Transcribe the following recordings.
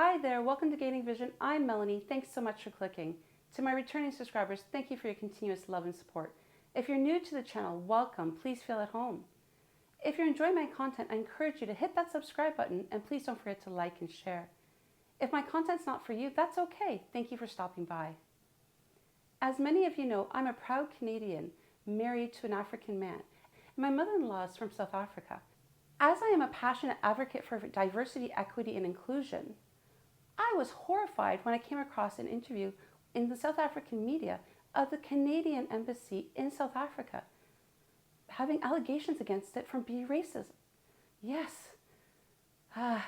Hi there, welcome to Gaining Vision. I'm Melanie. Thanks so much for clicking. To my returning subscribers, thank you for your continuous love and support. If you're new to the channel, welcome. Please feel at home. If you're enjoying my content, I encourage you to hit that subscribe button and please don't forget to like and share. If my content's not for you, that's okay. Thank you for stopping by. As many of you know, I'm a proud Canadian married to an African man. My mother-in-law is from South Africa. As I am a passionate advocate for diversity, equity, and inclusion, I was horrified when I came across an interview in the South African media of the Canadian embassy in South Africa having allegations against it from being racist. Yes, I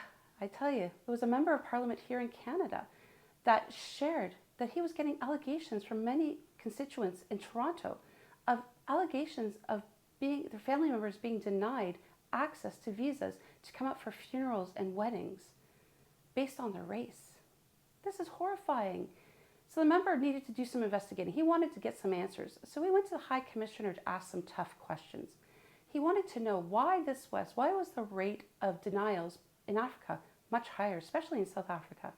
tell you, there was a member of parliament here in Canada that shared that he was getting allegations from many constituents in Toronto of allegations of their family members being denied access to visas to come up for funerals and weddings based on their race. This is horrifying. So the member needed to do some investigating. He wanted to get some answers. So we went to the High Commissioner to ask some tough questions. He wanted to know why was the rate of denials in Africa much higher, especially in South Africa.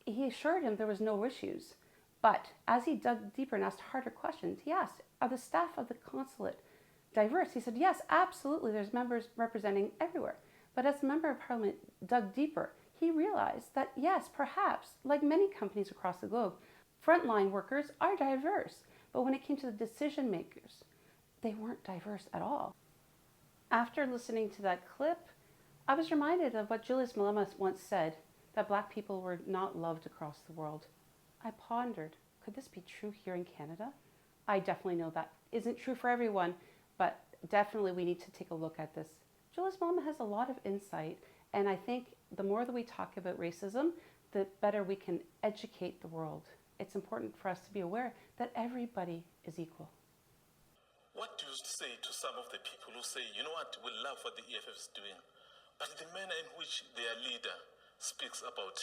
He assured him there was no issues. But as he dug deeper and asked harder questions, he asked, are the staff of the consulate diverse? He said, yes, absolutely. There's members representing everywhere. But as the member of parliament dug deeper, he realized that yes, perhaps, like many companies across the globe, frontline workers are diverse. But when it came to the decision makers, they weren't diverse at all. After listening to that clip, I was reminded of what Julius Malema once said, that Black people were not loved across the world. I pondered, could this be true here in Canada? I definitely know that isn't true for everyone, but definitely we need to take a look at this. Julius Malema has a lot of insight, and I think the more that we talk about racism, the better we can educate the world. It's important for us to be aware that everybody is equal. What do you say to some of the people who say, you know what, we love what the EFF is doing, but the manner in which their leader speaks about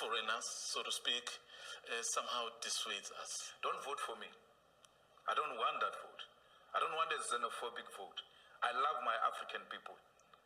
foreigners, so to speak, somehow dissuades us? Don't vote for me. I don't want that vote. I don't want a xenophobic vote. I love my African people.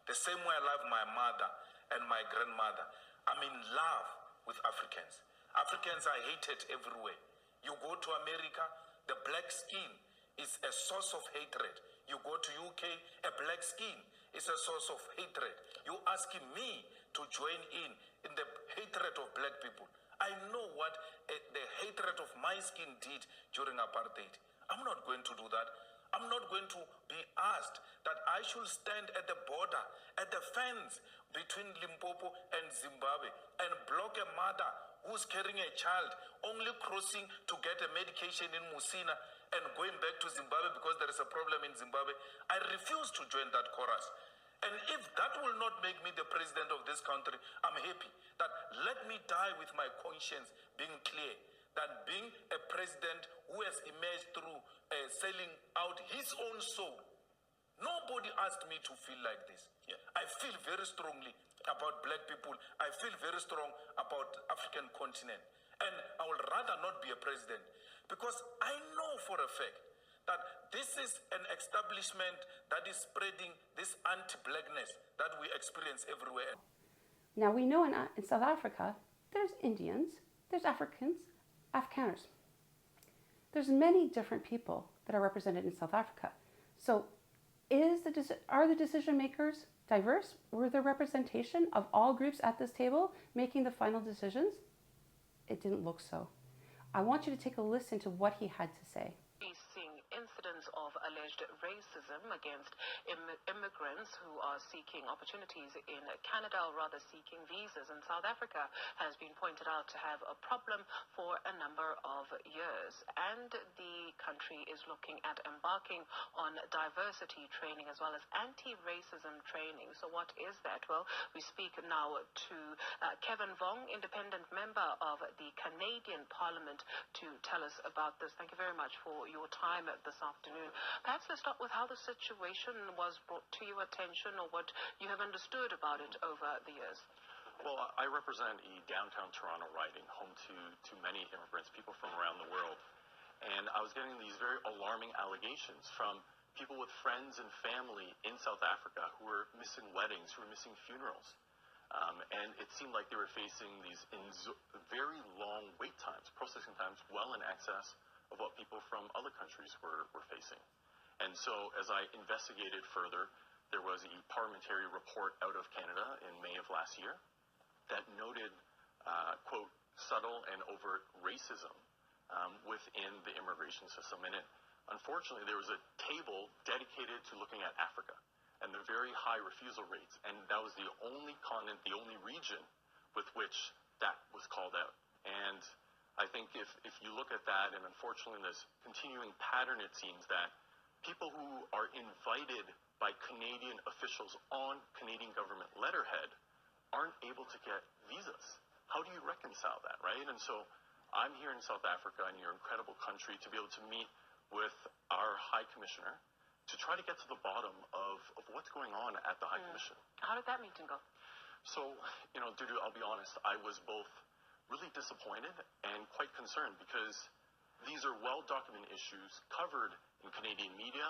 The same way I love my mother and my grandmother. I'm in love with Africans. Africans are hated everywhere. You go to America, the black skin is a source of hatred. You go to UK, a black skin is a source of hatred. You're asking me to join in the hatred of black people. I know what the hatred of my skin did during apartheid. I'm not going to do that. I'm not going to be asked that I should stand at the border, at the fence between Limpopo and Zimbabwe and block a mother who's carrying a child, only crossing to get a medication in Musina and going back to Zimbabwe because there is a problem in Zimbabwe. I refuse to join that chorus. And if that will not make me the president of this country, I'm happy that let me die with my conscience being clear that being a president who has emerged through selling out his own soul. Nobody asked me to feel like this. Yeah. I feel very strongly about black people. I feel very strong about African continent. And I would rather not be a president because I know for a fact that this is an establishment that is spreading this anti-blackness that we experience everywhere. Now we know in South Africa, there's Indians, there's Africans, Afrikaners. There's many different people that are represented in South Africa. So are the decision makers diverse? Were there representation of all groups at this table making the final decisions? It didn't look so. I want you to take a listen to what he had to say. Incidents of alleged racism against immigrants who are seeking opportunities in Canada, or rather seeking visas in South Africa, has been pointed out to have a problem for a number of years. And the country is looking at embarking on diversity training as well as anti-racism training. So what is that? Well, we speak now to Kevin Vong, independent member of the Canadian Parliament, to tell us about this. Thank you very much for your time this afternoon. Perhaps let's start with how the situation was brought to your attention or what you have understood about it over the years. Well, I represent a downtown Toronto riding, home to many immigrants, people from around the world. And I was getting these very alarming allegations from people with friends and family in South Africa who were missing weddings, who were missing funerals. And it seemed like they were facing these very long wait times, processing times well in excess of what people from other countries were facing. And so as I investigated further, there was a parliamentary report out of Canada in May of last year that noted, quote, subtle and overt racism within the immigration system. And unfortunately, there was a table dedicated to looking at Africa and the very high refusal rates. And that was the only continent, the only region with which that was called out. And I think if you look at that, and unfortunately this continuing pattern, it seems that people who are invited by Canadian officials on Canadian government letterhead aren't able to get visas. How do you reconcile that, right? And so I'm here in South Africa, in your incredible country, to be able to meet with our High Commissioner to try to get to the bottom of what's going on at the High Commission. How did that meeting go? So, Taddeo, I'll be honest, I was both really disappointed and quite concerned because these are well-documented issues covered in Canadian media.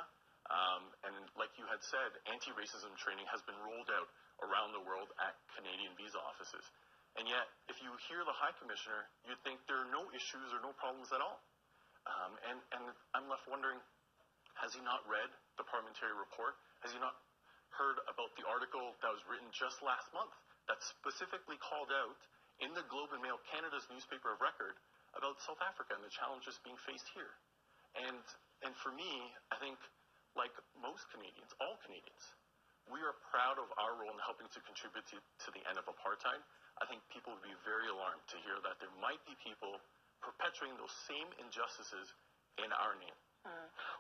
And like you had said, anti-racism training has been rolled out around the world at Canadian visa offices. And yet, if you hear the High Commissioner, you'd think there are no issues or no problems at all. And I'm left wondering, has he not read the parliamentary report? Has he not heard about the article that was written just last month that specifically called out in the Globe and Mail, Canada's newspaper of record, about South Africa and the challenges being faced here? And for me, I think, like most Canadians, all Canadians, we are proud of our role in helping to contribute to the end of apartheid. I think people would be very alarmed to hear that there might be people perpetuating those same injustices in our name.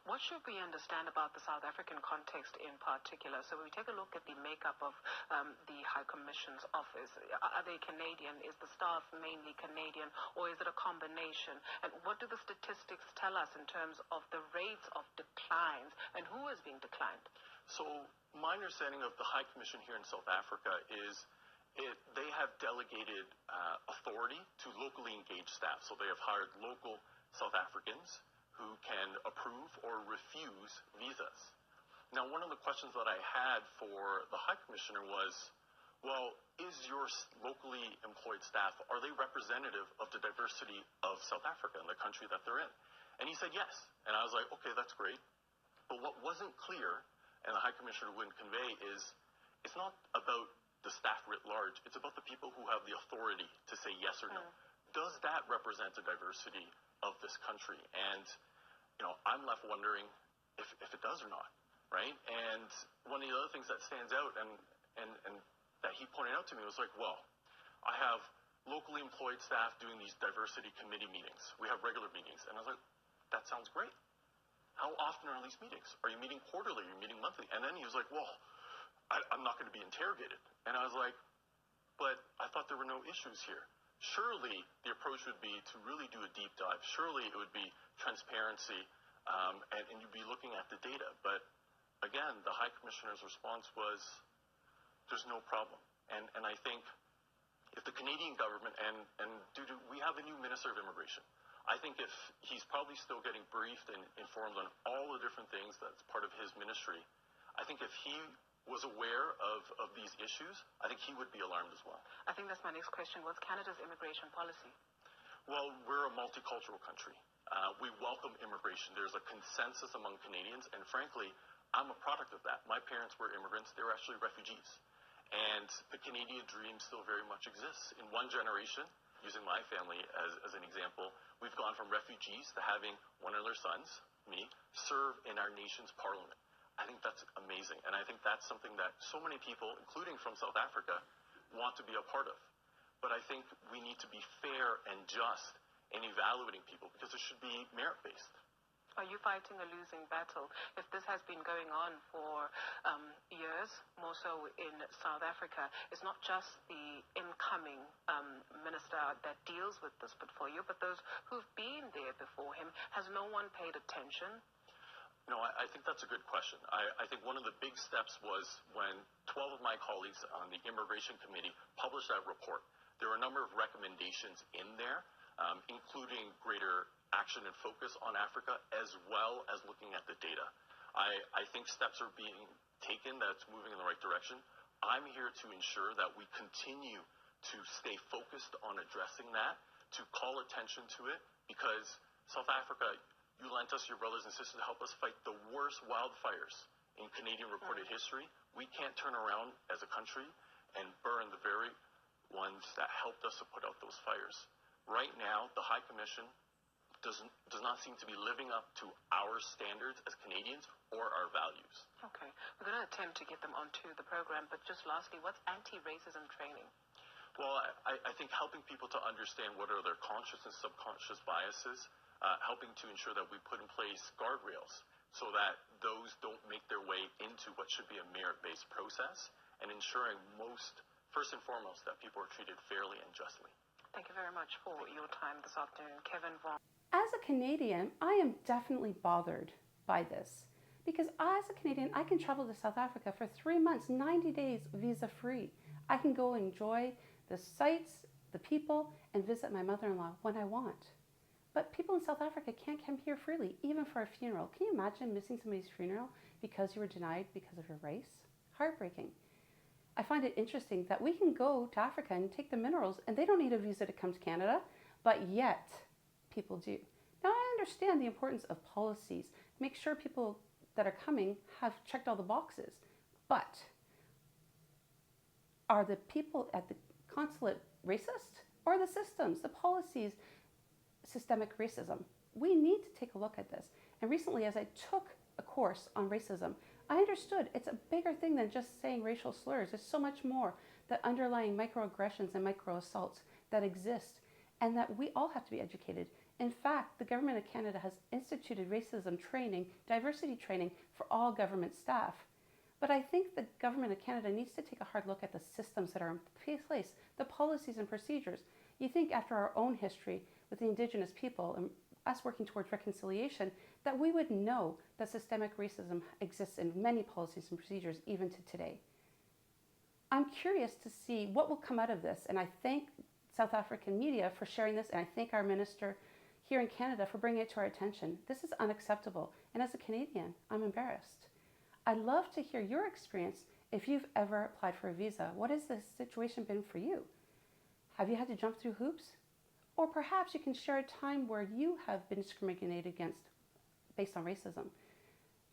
What should we understand about the South African context in particular? So when we take a look at the makeup of the High Commission's office, are they Canadian? Is the staff mainly Canadian, or is it a combination? And what do the statistics tell us in terms of the rates of declines and who is being declined? So my understanding of the High Commission here in South Africa is they have delegated authority to locally engaged staff. So they have hired local South Africans who can approve or refuse visas. Now, one of the questions that I had for the High Commissioner was, well, is your locally employed staff, are they representative of the diversity of South Africa and the country that they're in? And he said yes. And I was like, okay, that's great. But what wasn't clear, and the High Commissioner wouldn't convey, is it's not about the staff writ large. It's about the people who have the authority to say yes or no. Does that represent the diversity of this country? And, I'm left wondering if it does or not, right? And one of the other things that stands out and that he pointed out to me was like, well, I have locally employed staff doing these diversity committee meetings. We have regular meetings. And I was like, that sounds great. How often are these meetings? Are you meeting quarterly? Are you meeting monthly? And then he was like, well, I'm not going to be interrogated. And I was like, but I thought there were no issues here. Surely the approach would be to really do a deep dive. Surely it would be transparency, and you'd be looking at the data. But again, the High Commissioner's response was, there's no problem. And I think if the Canadian government, and we have a new Minister of Immigration, I think if he's probably still getting briefed and informed on all the different things that's part of his ministry, I think if he was aware of these issues, I think he would be alarmed as well. I think that's my next question. What's Canada's immigration policy? Well, we're a multicultural country. We welcome immigration. There's a consensus among Canadians, and frankly, I'm a product of that. My parents were immigrants. They were actually refugees. And the Canadian dream still very much exists. In one generation, using my family as an example, we've gone from refugees to having one of their sons, me, serve in our nation's parliament. I think that's amazing. And I think that's something that so many people, including from South Africa, want to be a part of. But I think we need to be fair and just in evaluating people because it should be merit-based. Are you fighting a losing battle? If this has been going on for years, more so in South Africa, it's not just the incoming minister that deals with this portfolio, but those who've been there before him. Has no one paid attention? No, I think that's a good question. I think one of the big steps was when 12 of my colleagues on the Immigration Committee published that report. There were a number of recommendations in there, including greater action and focus on Africa, as well as looking at the data. I think steps are being taken that's moving in the right direction. I'm here to ensure that we continue to stay focused on addressing that, to call attention to it, because South Africa, you lent us your brothers and sisters to help us fight the worst wildfires in Canadian recorded history. We can't turn around as a country and burn the very ones that helped us to put out those fires. Right now, the High Commission does not seem to be living up to our standards as Canadians or our values. Okay. We're going to attempt to get them onto the program, but just lastly, what's anti-racism training? Well, I think helping people to understand what are their conscious and subconscious biases, helping to ensure that we put in place guardrails so that those don't make their way into what should be a merit-based process, and ensuring first and foremost, that people are treated fairly and justly. Thank you very much for your time this afternoon. Kevin Vaughn. As a Canadian, I am definitely bothered by this because as a Canadian, I can travel to South Africa for 3 months, 90 days visa-free. I can go enjoy the sights, the people, and visit my mother-in-law when I want. But people in South Africa can't come here freely, even for a funeral. Can you imagine missing somebody's funeral because you were denied because of your race? Heartbreaking. I find it interesting that we can go to Africa and take the minerals, and they don't need a visa to come to Canada, but yet people do. Now, I understand the importance of policies. Make sure people that are coming have checked all the boxes. But are the people at the consulate racist? Or the systems, the policies, systemic racism? We need to take a look at this. And recently, as I took a course on racism, I understood it's a bigger thing than just saying racial slurs. There's so much more, that underlying microaggressions and microassaults that exist, and that we all have to be educated. In fact, the Government of Canada has instituted racism training, diversity training for all government staff. But I think the Government of Canada needs to take a hard look at the systems that are in place, the policies and procedures. You think after our own history with the Indigenous people and us working towards reconciliation, that we would know that systemic racism exists in many policies and procedures even to today. I'm curious to see what will come out of this, and I thank South African media for sharing this, and I thank our minister here in Canada for bringing it to our attention. This is unacceptable, and as a Canadian, I'm embarrassed. I'd love to hear your experience if you've ever applied for a visa. What has the situation been for you? Have you had to jump through hoops? Or perhaps you can share a time where you have been discriminated against based on racism.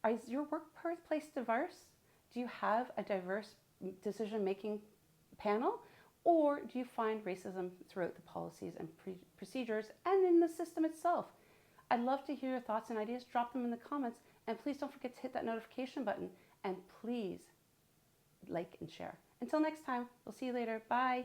Is your workplace diverse? Do you have a diverse decision-making panel? Or do you find racism throughout the policies and procedures and in the system itself? I'd love to hear your thoughts and ideas. Drop them in the comments. And please don't forget to hit that notification button. And please like and share. Until next time, we'll see you later. Bye.